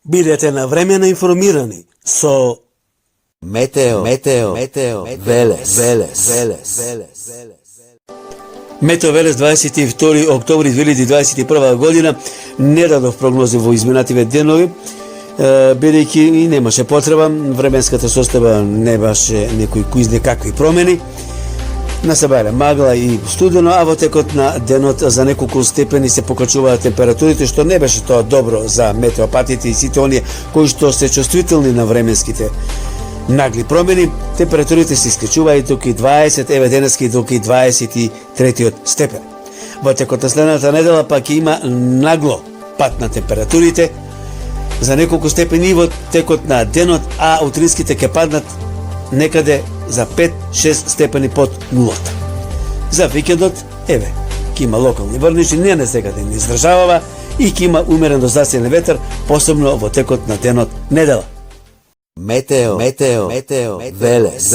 Бидете навремено информирани со Метео Велес. Метео Велес 22 октомври 2021 година. Не дадов прогнози во изминативе денови, бидејќи и немаше потреба, временската состојба не баше некои кои какви промени. Насебајале магла и студено, а во текот на денот за неколку степени се покачуваат температурите, што не беше тоа добро за метеопатите и сите оние кои што се чувствителни на временските нагли промени. Температурите се искачуваат до 20, еве денески до 23 степен. Во текот на следната недела пак има нагло пат на температурите за неколку степени во текот на денот, а утринските ќе паднат некаде за 5-6 степени под нулата. За викендот, еве, ќе има локални врниши, не секаде не издржавава и ќе има умерен до засилен ветер, посебно во текот на денот недела. Метео Велес.